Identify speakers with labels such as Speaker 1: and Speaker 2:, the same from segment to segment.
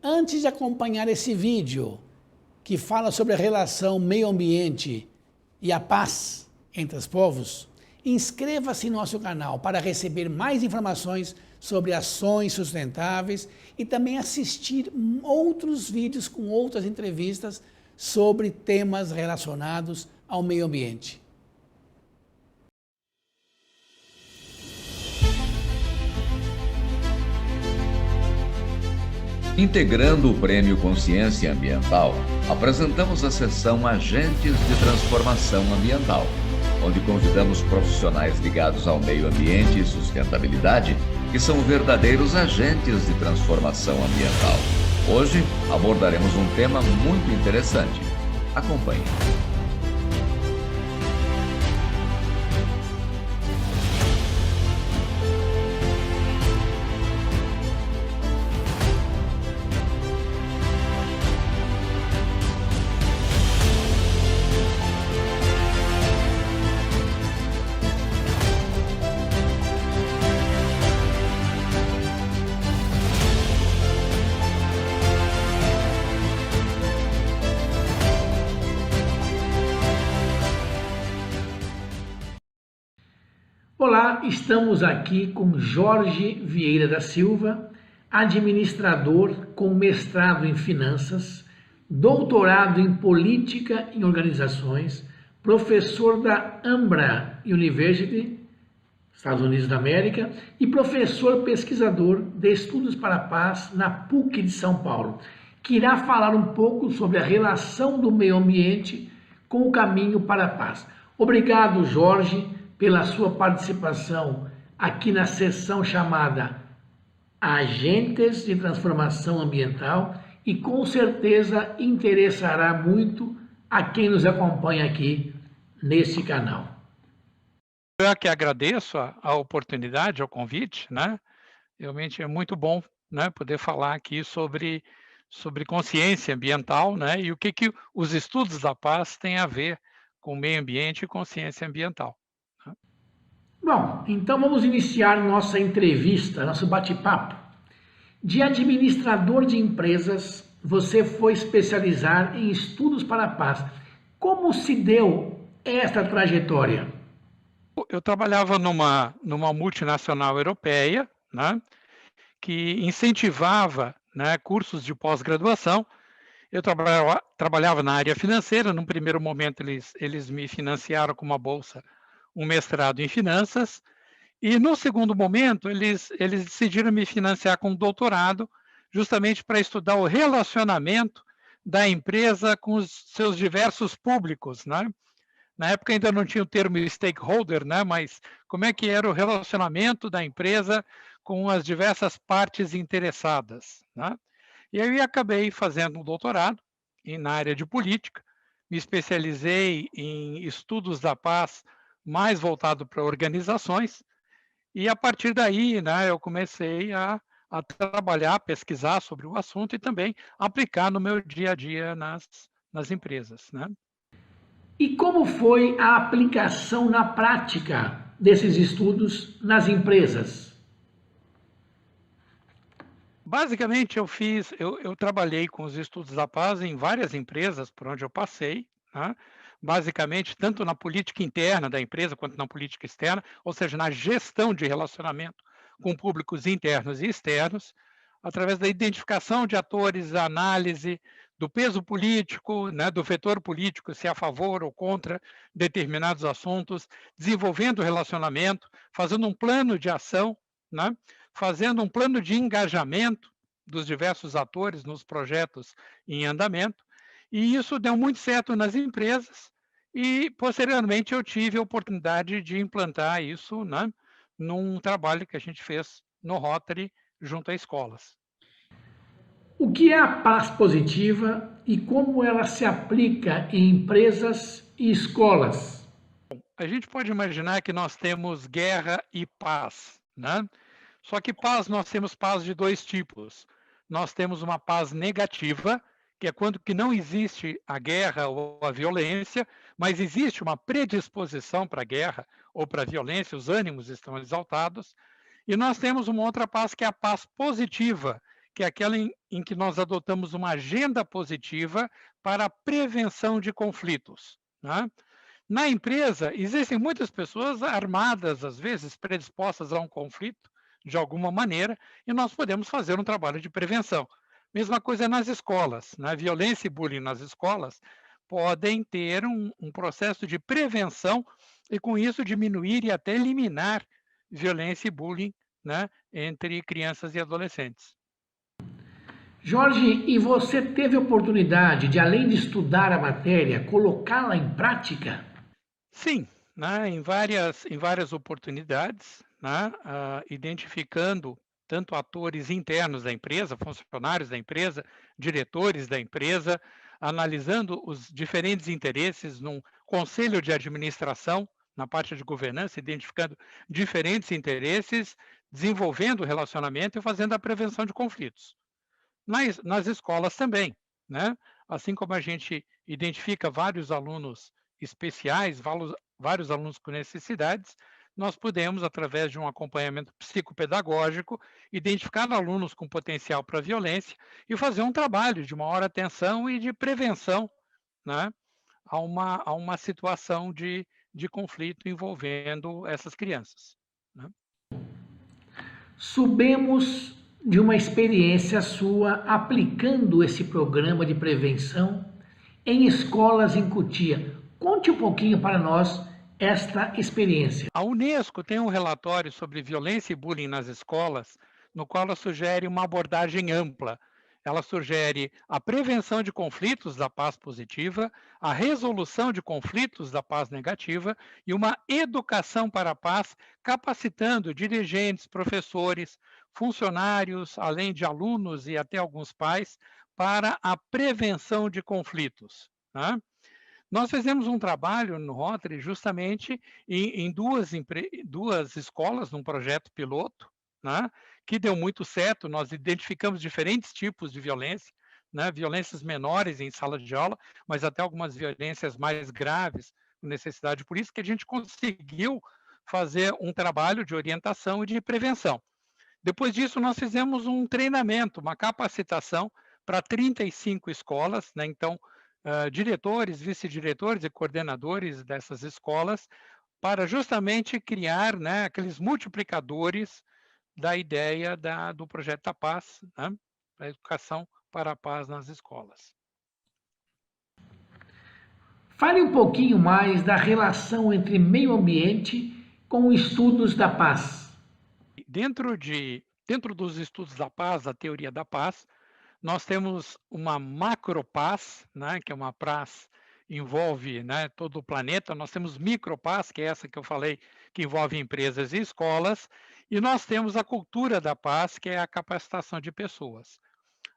Speaker 1: Antes de acompanhar esse vídeo, que fala sobre a relação meio ambiente e a paz entre os povos, inscreva-se em nosso canal para receber mais informações sobre ações sustentáveis e também assistir outros vídeos com outras entrevistas sobre temas relacionados ao meio ambiente.
Speaker 2: Integrando o Prêmio Consciência Ambiental, apresentamos a sessão Agentes de Transformação Ambiental, onde convidamos profissionais ligados ao meio ambiente e sustentabilidade, que são verdadeiros agentes de transformação ambiental. Hoje abordaremos um tema muito interessante. Acompanhe.
Speaker 1: Olá, estamos aqui com Jorge Vieira da Silva, administrador com mestrado em finanças, doutorado em política em organizações, professor da Ambra University, Estados Unidos da América, e professor pesquisador de Estudos para a Paz na PUC de São Paulo, que irá falar um pouco sobre a relação do meio ambiente com o caminho para a paz. Obrigado, Jorge, pela sua participação aqui na sessão chamada Agentes de Transformação Ambiental e com certeza interessará muito a quem nos acompanha aqui nesse canal.
Speaker 3: Eu que agradeço a oportunidade, o convite, né? Realmente é muito bom, né, poder falar aqui sobre consciência ambiental, né, e o que os estudos da paz têm a ver com o meio ambiente e consciência ambiental.
Speaker 1: Bom, então vamos iniciar nossa entrevista, nosso bate-papo. De administrador de empresas, você foi especializar em estudos para a paz. Como se deu esta trajetória?
Speaker 3: Eu trabalhava numa multinacional europeia, né, que incentivava, né, cursos de pós-graduação. Eu trabalhava na área financeira. Num primeiro momento, eles me financiaram com uma bolsa um mestrado em finanças, e no segundo momento eles decidiram me financiar com um doutorado, justamente para estudar o relacionamento da empresa com os seus diversos públicos, né? Na época ainda não tinha o termo stakeholder, né? Mas como é que era o relacionamento da empresa com as diversas partes interessadas, né? E aí eu acabei fazendo um doutorado na área de política, me especializei em estudos da paz mais voltado para organizações, e a partir daí, né, eu comecei a trabalhar, a pesquisar sobre o assunto e também aplicar no meu dia a dia nas empresas, né?
Speaker 1: E como foi a aplicação na prática desses estudos nas empresas?
Speaker 3: Basicamente, eu trabalhei com os estudos da paz em várias empresas por onde eu passei, né? Basicamente, tanto na política interna da empresa quanto na política externa, ou seja, na gestão de relacionamento com públicos internos e externos, através da identificação de atores, a análise do peso político, né, do vetor político, se é a favor ou contra determinados assuntos, desenvolvendo o relacionamento, fazendo um plano de ação, né, fazendo um plano de engajamento dos diversos atores nos projetos em andamento, e isso deu muito certo nas empresas, e posteriormente eu tive a oportunidade de implantar isso, né, num trabalho que a gente fez no Rotary, junto a escolas.
Speaker 1: O que é a paz positiva e como ela se aplica em empresas e escolas?
Speaker 3: A gente pode imaginar que nós temos guerra e paz, né? Só que paz, nós temos paz de dois tipos. Nós temos uma paz negativa, que é quando que não existe a guerra ou a violência, mas existe uma predisposição para a guerra ou para a violência, os ânimos estão exaltados. E nós temos uma outra paz, que é a paz positiva, que é aquela em que nós adotamos uma agenda positiva para a prevenção de conflitos, né? Na empresa, existem muitas pessoas armadas, às vezes predispostas a um conflito, de alguma maneira, e nós podemos fazer um trabalho de prevenção. Mesma coisa nas escolas, né? Violência e bullying nas escolas podem ter um processo de prevenção e, com isso, diminuir e até eliminar violência e bullying, né, entre crianças e adolescentes.
Speaker 1: Jorge, e você teve oportunidade de, além de estudar a matéria, colocá-la em prática?
Speaker 3: Sim, né, em várias oportunidades, né, identificando tanto atores internos da empresa, funcionários da empresa, diretores da empresa, analisando os diferentes interesses num conselho de administração, na parte de governança, identificando diferentes interesses, desenvolvendo o relacionamento e fazendo a prevenção de conflitos. Nas escolas também, né? Assim como a gente identifica vários alunos especiais, vários alunos com necessidades, nós podemos, através de um acompanhamento psicopedagógico, identificar alunos com potencial para violência e fazer um trabalho de maior atenção e de prevenção, né, a uma situação de conflito envolvendo essas crianças, né?
Speaker 1: Subemos de uma experiência sua aplicando esse programa de prevenção em escolas em Cotia. Conte um pouquinho para nós esta experiência.
Speaker 3: A Unesco tem um relatório sobre violência e bullying nas escolas, no qual ela sugere uma abordagem ampla. Ela sugere a prevenção de conflitos da paz positiva, a resolução de conflitos da paz negativa e uma educação para a paz, capacitando dirigentes, professores, funcionários, além de alunos e até alguns pais, para a prevenção de conflitos, né? Nós fizemos um trabalho no Rotary justamente em duas escolas, num projeto piloto, né, que deu muito certo. Nós identificamos diferentes tipos de violência, né, violências menores em sala de aula, mas até algumas violências mais graves, com necessidade. Por isso que a gente conseguiu fazer um trabalho de orientação e de prevenção. Depois disso, nós fizemos um treinamento, uma capacitação para 35 escolas, né? Então, diretores, vice-diretores e coordenadores dessas escolas, para justamente criar, né, aqueles multiplicadores da ideia do projeto da paz, né, a educação para a paz nas escolas.
Speaker 1: Fale um pouquinho mais da relação entre meio ambiente com estudos da paz.
Speaker 3: Dentro dos estudos da paz, da teoria da paz, nós temos uma macropaz, né, que é uma paz envolve, né, todo o planeta. Nós temos micropaz, que é essa que eu falei, que envolve empresas e escolas, e nós temos a cultura da paz, que é a capacitação de pessoas.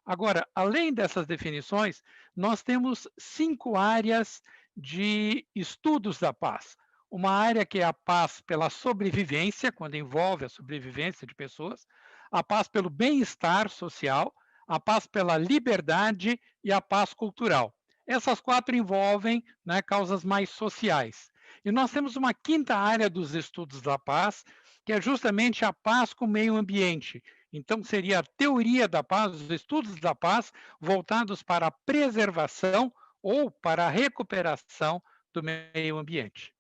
Speaker 3: Agora, além dessas definições, nós temos 5 áreas de estudos da paz. Uma área que é a paz pela sobrevivência, quando envolve a sobrevivência de pessoas, a paz pelo bem-estar social, a paz pela liberdade e a paz cultural. Essas 4 envolvem, né, causas mais sociais. E nós temos uma 5ª área dos estudos da paz, que é justamente a paz com o meio ambiente. Então, seria a teoria da paz, os estudos da paz, voltados para a preservação ou para a recuperação do meio ambiente.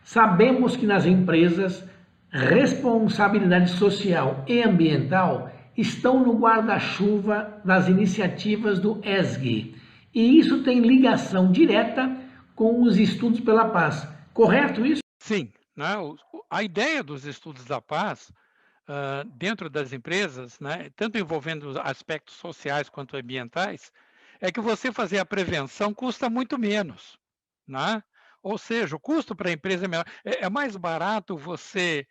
Speaker 1: Sabemos que nas empresas, responsabilidade social e ambiental estão no guarda-chuva das iniciativas do ESG, e isso tem ligação direta com os estudos pela paz. Correto isso?
Speaker 3: Sim, né? A ideia dos estudos da paz dentro das empresas, né, tanto envolvendo aspectos sociais quanto ambientais, é que você fazer a prevenção custa muito menos, né? Ou seja, o custo para a empresa é menor. É mais barato você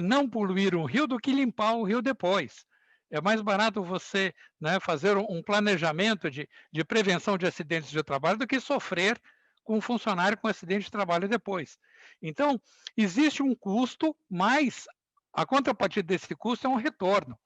Speaker 3: não poluir um rio do que limpar o rio depois. É mais barato você, né, fazer um planejamento de prevenção de acidentes de trabalho do que sofrer com um funcionário com acidente de trabalho depois. Então, existe um custo, mas a contrapartida desse custo é um retorno.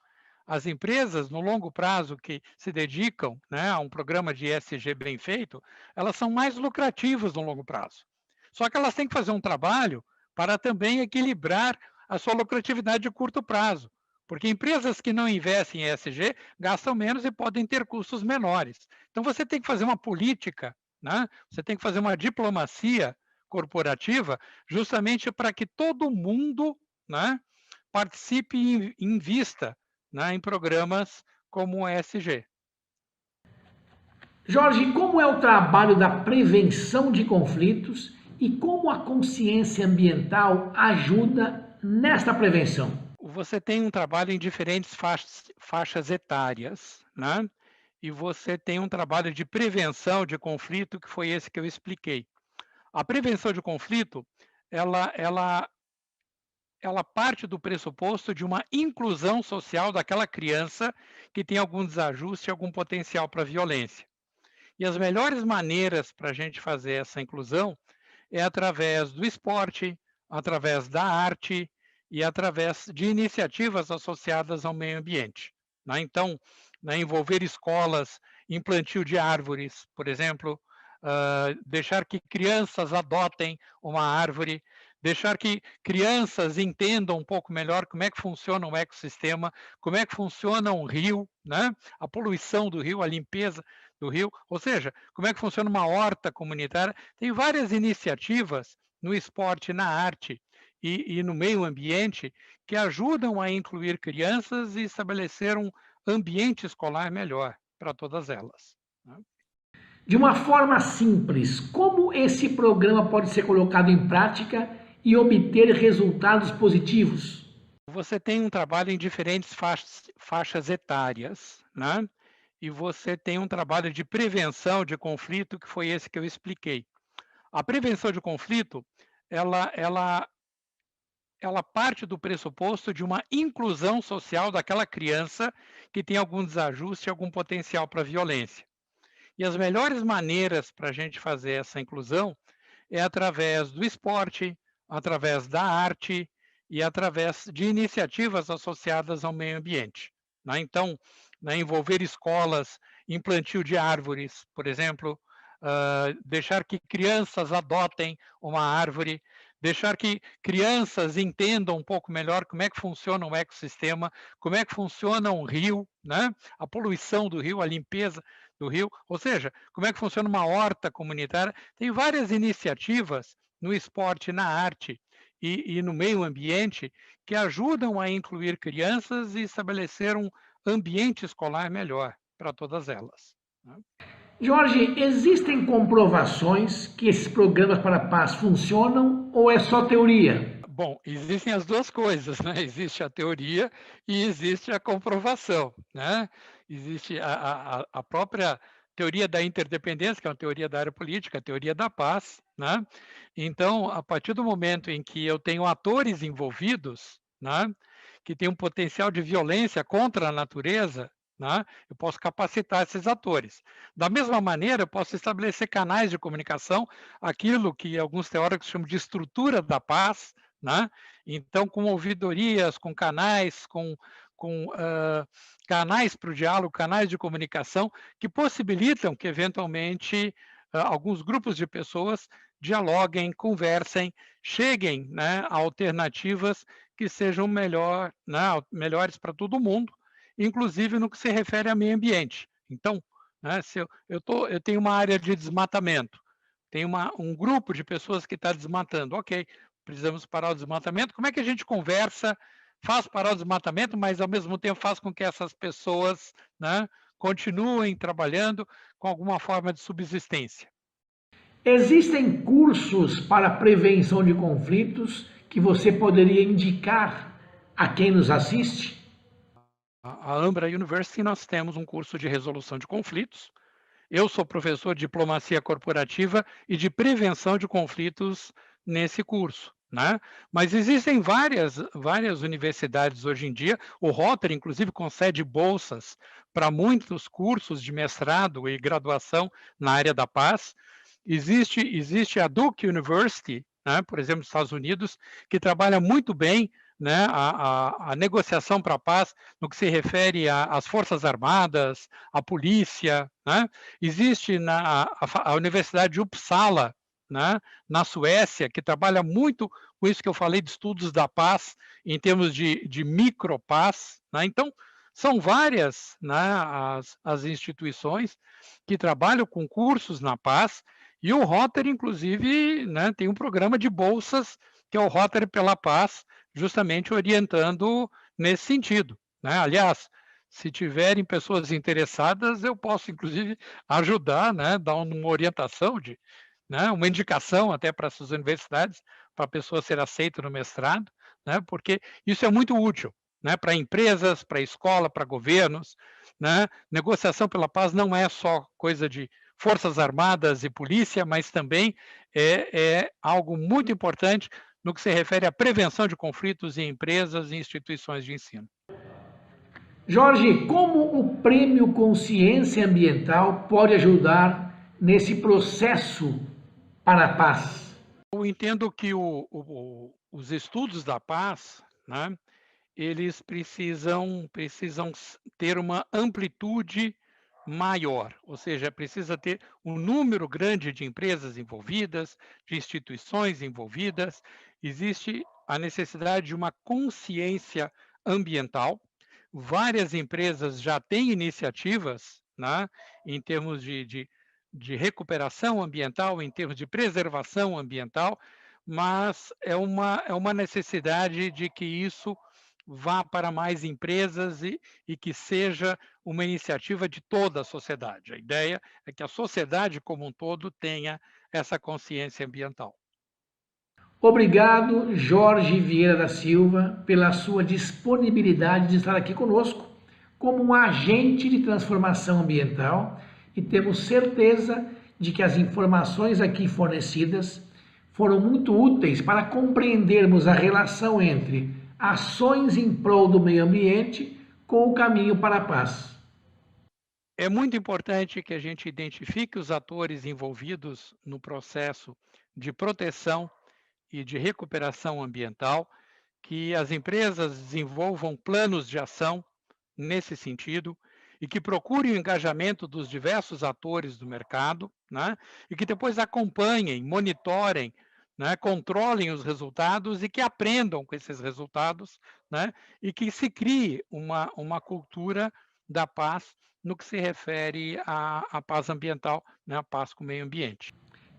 Speaker 3: As empresas, no longo prazo, que se dedicam, né, a um programa de ESG bem feito, elas são mais lucrativas no longo prazo. Só que elas têm que fazer um trabalho para também equilibrar a sua lucratividade de curto prazo, Porque empresas que não investem em ESG gastam menos e podem ter custos menores. Então, você tem que fazer uma política, né? Você tem que fazer uma diplomacia corporativa justamente para que todo mundo, né, participe e invista, né, em programas como o ESG.
Speaker 1: Jorge, como é o trabalho da prevenção de conflitos e como a consciência ambiental ajuda nesta prevenção?
Speaker 3: Você tem um trabalho em diferentes faixas etárias, né? E você tem um trabalho de prevenção de conflito, que foi esse que eu expliquei. A prevenção de conflito, ela, ela, ela parte do pressuposto de uma inclusão social daquela criança que tem algum desajuste, algum potencial para violência. E as melhores maneiras para a gente fazer essa inclusão é através do esporte, através da arte e através de iniciativas associadas ao meio ambiente, né? Então, né, envolver escolas em plantio de árvores, por exemplo, deixar que crianças adotem uma árvore, deixar que crianças entendam um pouco melhor como é que funciona um ecossistema, como é que funciona um rio, né? A poluição do rio, a limpeza do rio, ou seja, como é que funciona uma horta comunitária. Tem várias iniciativas no esporte, na arte e no meio ambiente que ajudam a incluir crianças e estabelecer um ambiente escolar melhor para todas elas, né?
Speaker 1: De uma forma simples, como esse programa pode ser colocado em prática e obter resultados positivos?
Speaker 3: Você tem um trabalho em diferentes faixas etárias, né? E você tem um trabalho de prevenção de conflito, que foi esse que eu expliquei. A prevenção de conflito, ela, ela, ela parte do pressuposto de uma inclusão social daquela criança que tem algum desajuste, algum potencial para violência. E as melhores maneiras para a gente fazer essa inclusão é através do esporte, através da arte e através de iniciativas associadas ao meio ambiente, né? Então, né, envolver escolas em plantio de árvores, por exemplo, deixar que crianças adotem uma árvore, deixar que crianças entendam um pouco melhor como é que funciona um ecossistema, como é que funciona um rio, né? A poluição do rio, a limpeza do rio, ou seja, como é que funciona uma horta comunitária. Tem várias iniciativas no esporte, na arte e no meio ambiente que ajudam a incluir crianças e estabelecer um ambiente escolar melhor para todas elas, né?
Speaker 1: Jorge, existem comprovações que esses programas para a paz funcionam ou é só teoria?
Speaker 3: Bom, existem as duas coisas, né? Existe a teoria e existe a comprovação, né? Existe a própria teoria da interdependência, que é uma teoria da área política, a teoria da paz, né? Então, a partir do momento em que eu tenho atores envolvidos, né, que têm um potencial de violência contra a natureza, né, eu posso capacitar esses atores. Da mesma maneira, eu posso estabelecer canais de comunicação, aquilo que alguns teóricos chamam de estrutura da paz, né? Então, com ouvidorias, com canais, com canais para o diálogo, canais de comunicação, que possibilitam que, eventualmente, alguns grupos de pessoas dialoguem, conversem, cheguem, né, a alternativas que sejam melhores para todo mundo, inclusive no que se refere a meio ambiente. Então, né, se eu tenho uma área de desmatamento, tem um grupo de pessoas que está desmatando, ok, precisamos parar o desmatamento. Como é que a gente conversa, faz parar o desmatamento, mas ao mesmo tempo faz com que essas pessoas, né, continuem trabalhando com alguma forma de subsistência?
Speaker 1: Existem cursos para prevenção de conflitos que você poderia indicar a quem nos assiste?
Speaker 3: A Ambra University, nós temos um curso de resolução de conflitos. Eu sou professor de diplomacia corporativa e de prevenção de conflitos nesse curso, né? Mas existem várias universidades hoje em dia. O Rotary, inclusive, concede bolsas para muitos cursos de mestrado e graduação na área da paz. Existe a Duke University, né, por exemplo, nos Estados Unidos, que trabalha muito bem, né, a negociação para a paz no que se refere às Forças Armadas, à polícia, né? Existe a Universidade de Uppsala, né, na Suécia, que trabalha muito com isso que eu falei de estudos da paz, em termos de micropaz, né? Então, são várias, né, as instituições que trabalham com cursos na paz, e o Rotary, inclusive, né, tem um programa de bolsas, que é o Rotary pela Paz, justamente orientando nesse sentido, né? Aliás, se tiverem pessoas interessadas, eu posso, inclusive, ajudar, né, dar uma orientação, né, uma indicação até para essas universidades, para a pessoa ser aceita no mestrado, né, porque isso é muito útil, né, para empresas, para escola, para governos, né? Negociação pela paz não é só coisa de forças armadas e polícia, mas também é algo muito importante no que se refere à prevenção de conflitos em empresas e instituições de ensino.
Speaker 1: Jorge, como o Prêmio Consciência Ambiental pode ajudar nesse processo para a paz?
Speaker 3: Eu entendo que os estudos da paz, né, eles precisam ter uma amplitude maior, ou seja, precisa ter um número grande de empresas envolvidas, de instituições envolvidas. Existe a necessidade de uma consciência ambiental. Várias empresas já têm iniciativas, né, em termos de recuperação ambiental, em termos de preservação ambiental, mas é uma necessidade de que isso vá para mais empresas e que seja uma iniciativa de toda a sociedade. A ideia é que a sociedade como um todo tenha essa consciência ambiental.
Speaker 1: Obrigado, Jorge Vieira da Silva, pela sua disponibilidade de estar aqui conosco como um agente de transformação ambiental, e temos certeza de que as informações aqui fornecidas foram muito úteis para compreendermos a relação entre ações em prol do meio ambiente com o caminho para a paz.
Speaker 3: É muito importante que a gente identifique os atores envolvidos no processo de proteção e de recuperação ambiental, que as empresas desenvolvam planos de ação nesse sentido e que procurem o engajamento dos diversos atores do mercado, né? E que depois acompanhem, monitorem, né? Controlem os resultados e que aprendam com esses resultados, né? E que se crie uma cultura da paz no que se refere à paz ambiental, né? A paz com o meio ambiente.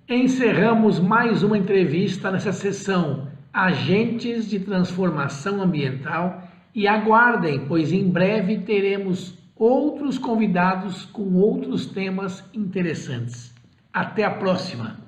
Speaker 1: Encerramos mais uma entrevista nessa sessão Agentes de Transformação Ambiental, e aguardem, pois em breve teremos outros convidados com outros temas interessantes. Até a próxima!